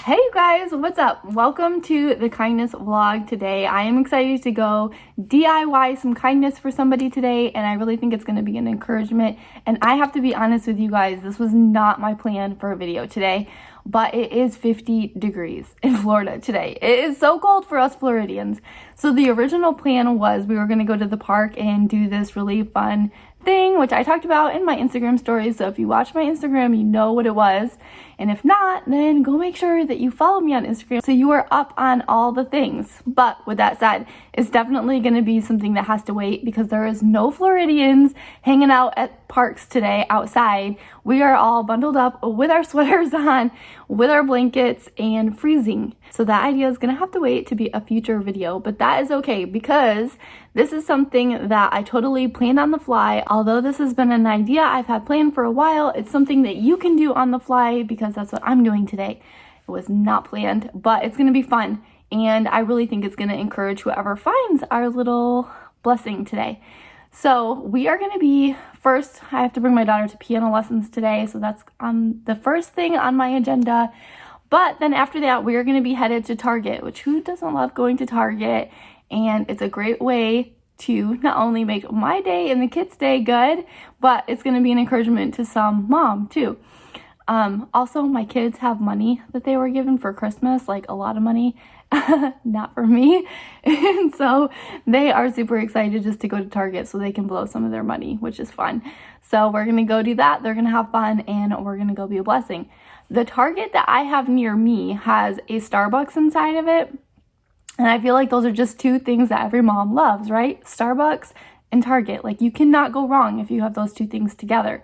Hey you guys, what's up? Welcome to the kindness vlog today. I am excited to go DIY some kindness for somebody today, and I really think it's going to be an encouragement. And I have to be honest with you guys, this was not my plan for a video today, but it is 50 degrees in Florida today. It is so cold for us Floridians. So the original plan was we were going to go to the park and do this really fun thing, which I talked about in my Instagram stories. So if you watch my Instagram, you know what it was. And if not, then go make sure that you follow me on Instagram so you are up on all the things. But with that said, it's definitely going to be something that has to wait because there is no Floridians hanging out at parks today outside. We are all bundled up with our sweaters on, with our blankets, and freezing. So that idea is going to have to wait to be a future video, but that is okay because this is something that I totally planned on the fly. Although this has been an idea I've had planned for a while, it's something that you can do on the fly because that's what I'm doing today. It was not planned, but it's going to be fun. And I really think it's going to encourage whoever finds our little blessing today. So we are going to be, first, I have to bring my daughter to piano lessons today. So that's the first thing on my agenda. But then after that, we are going to be headed to Target, which who doesn't love going to Target? And it's a great way to not only make my day and the kids' day good, but it's going to be an encouragement to some mom too. Also, my kids have money that they were given for Christmas, like a lot of money, not for me. And so they are super excited just to go to Target so they can blow some of their money, which is fun. So we're going to go do that. They're going to have fun and we're going to go be a blessing. The Target that I have near me has a Starbucks inside of it. And I feel like those are just two things that every mom loves, right? Starbucks and Target. Like you cannot go wrong if you have those two things together.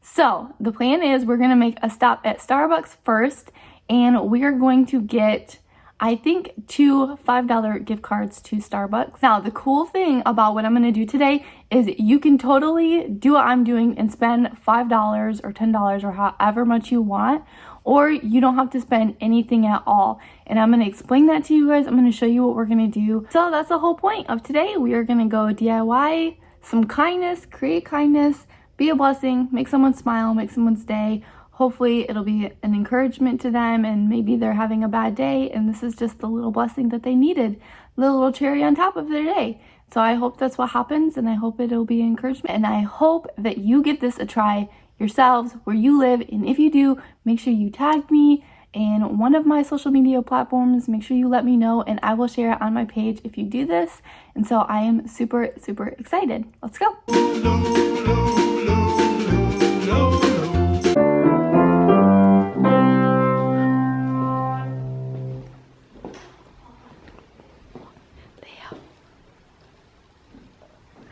So the plan is we're going to make a stop at Starbucks first, and we are going to get, I think, 2 $5 gift cards to Starbucks. Now, the cool thing about what I'm going to do today is you can totally do what I'm doing and spend $5 or $10 or however much you want, or you don't have to spend anything at all. And I'm going to explain that to you guys. I'm going to show you what we're going to do. So that's the whole point of today. We are going to go DIY some kindness, create kindness, be a blessing, make someone smile, make someone's day. Hopefully it'll be an encouragement to them, and maybe they're having a bad day and this is just the little blessing that they needed, the little cherry on top of their day. So I hope that's what happens, and I hope it'll be encouragement, and I hope that you give this a try yourselves where you live. And if you do, make sure you tag me in one of my social media platforms. Make sure you let me know and I will share it on my page if you do this. And so I am super excited. Let's go.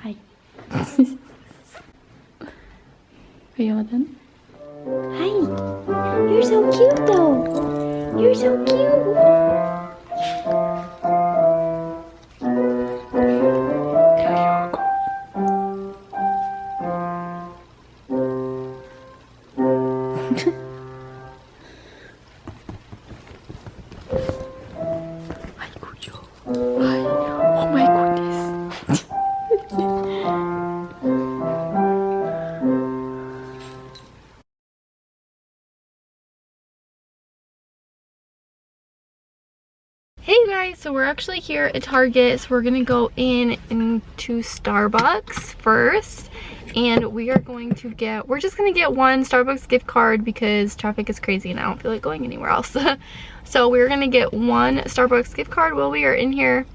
Hi. Are you all done? Hi. You're so cute though. You're so cute. Hi, Cujo. Hi. Oh my goodness. Hey guys, so we're actually here at Target. So we're gonna go into Starbucks first, and we're just gonna get one Starbucks gift card because traffic is crazy and I don't feel like going anywhere else. So we're gonna get one Starbucks gift card while we are in here,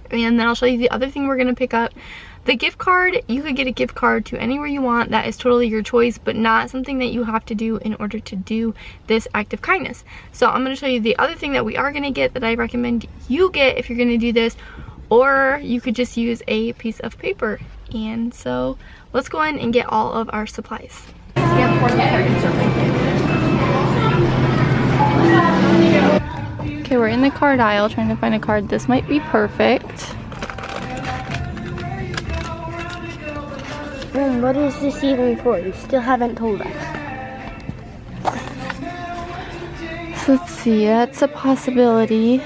and then I'll show you the other thing we're gonna pick up. The gift card, you could get a gift card to anywhere you want. That is totally your choice, but not something that you have to do in order to do this act of kindness. So I'm going to show you the other thing that we are going to get that I recommend you get if you're going to do this, or you could just use a piece of paper. And so let's go in and get all of our supplies. Okay, we're in the card aisle trying to find a card. This might be perfect. What is this even for? You still haven't told us. So let's see, that's a possibility.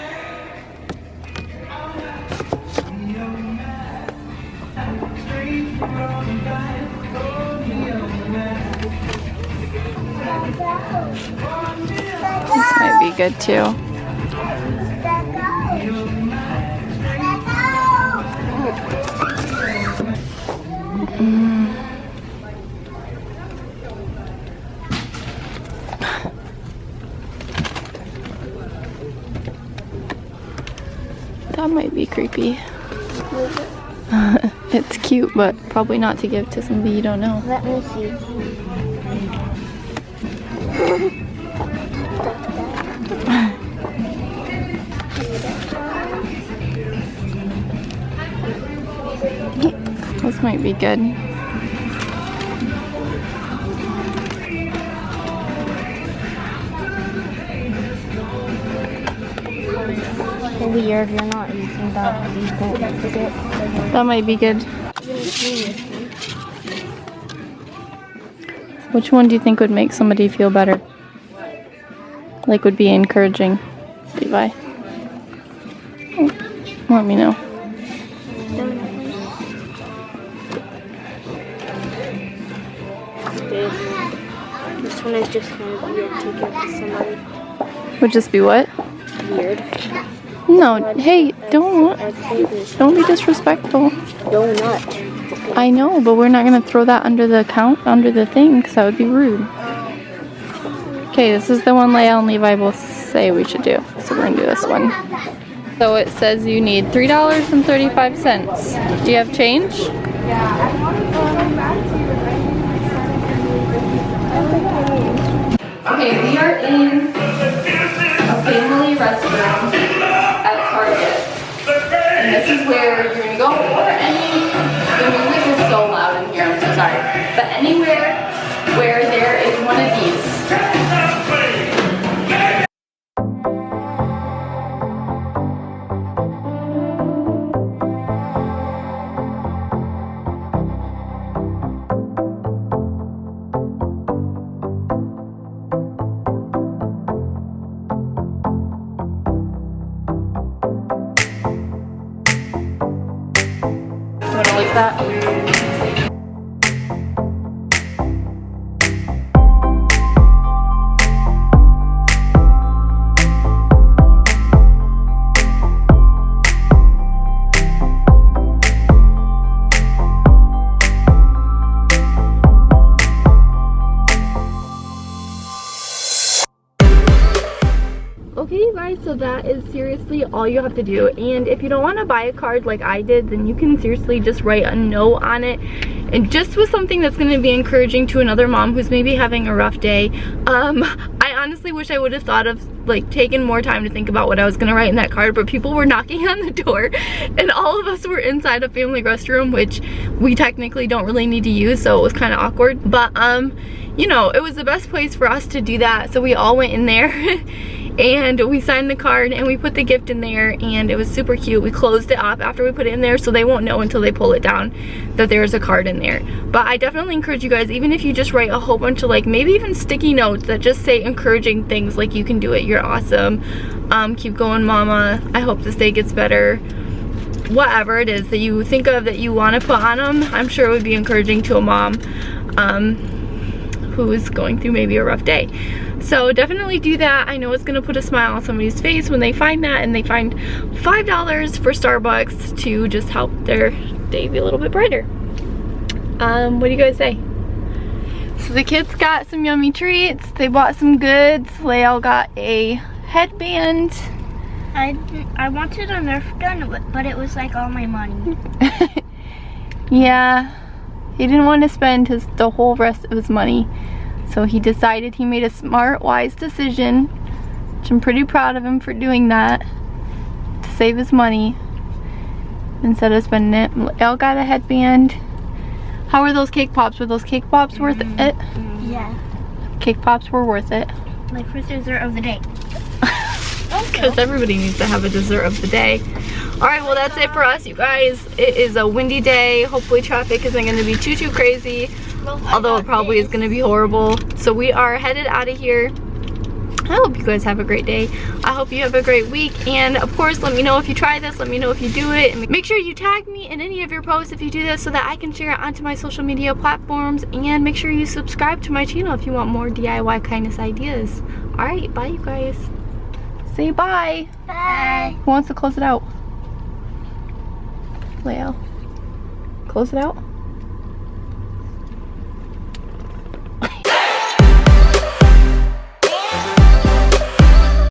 This might be good too. That might be creepy. It's cute, but probably not to give to somebody you don't know. Let me see. This might be good. Weird, you're not using that. That might be good. Which one do you think would make somebody feel better? Like would be encouraging? Levi. Oh, let me know. This one is just kind of weird to give to somebody. Would just be what? Weird. No, hey, don't be disrespectful. Donut. I know, but we're not gonna throw that under the thing, because that would be rude. Okay, this is the one Leia and Levi both say we should do, so we're gonna do this one. So it says you need $3.35. Do you have change? Okay, we are in a family restaurant at Target. And this is where you're gonna go, or any, the music is so loud in here, I'm so sorry. But anywhere where there is one of these. Like that. Okay, you guys, so that is seriously all you have to do. And if you don't want to buy a card like I did, then you can seriously just write a note on it, and just with something that's going to be encouraging to another mom who's maybe having a rough day. I honestly wish I would have thought of, like, taken more time to think about what I was going to write in that card, but people were knocking on the door and all of us were inside a family restroom, which we technically don't really need to use, so it was kind of awkward. But you know, it was the best place for us to do that, so we all went in there and we signed the card and we put the gift in there, and it was super cute. We closed it up after we put it in there, so they won't know until they pull it down that there's a card in there. But I definitely encourage you guys, even if you just write a whole bunch of, like, maybe even sticky notes that just say encouraging things like you can do it, you're awesome, keep going mama, I hope this day gets better, whatever it is that you think of that you want to put on them, I'm sure it would be encouraging to a mom who is going through maybe a rough day. So definitely do that. I know it's gonna put a smile on somebody's face when they find that, and they find $5 for Starbucks to just help their day be a little bit brighter. What do you guys say? So the kids got some yummy treats. They bought some goods. Leal got a headband. I wanted a Nerf gun, but it was like all my money. Yeah, he didn't want to spend the whole rest of his money. So he decided, he made a smart, wise decision, which I'm pretty proud of him for doing that, to save his money instead of spending it. Elle got a headband. How were those cake pops? Were those cake pops worth it? Yeah. Cake pops were worth it. My first dessert of the day. Because everybody needs to have a dessert of the day. Alright, well that's it for us, you guys. It is a windy day. Hopefully traffic isn't going to be too crazy. Although it probably is going to be horrible. So we are headed out of here. I hope you guys have a great day. I hope you have a great week. And of course, let me know if you try this. Let me know if you do it. And make sure you tag me in any of your posts if you do this so that I can share it onto my social media platforms. And make sure you subscribe to my channel if you want more DIY kindness ideas. All right, bye you guys. Say bye. Bye. Who wants to close it out? Leo. Close it out.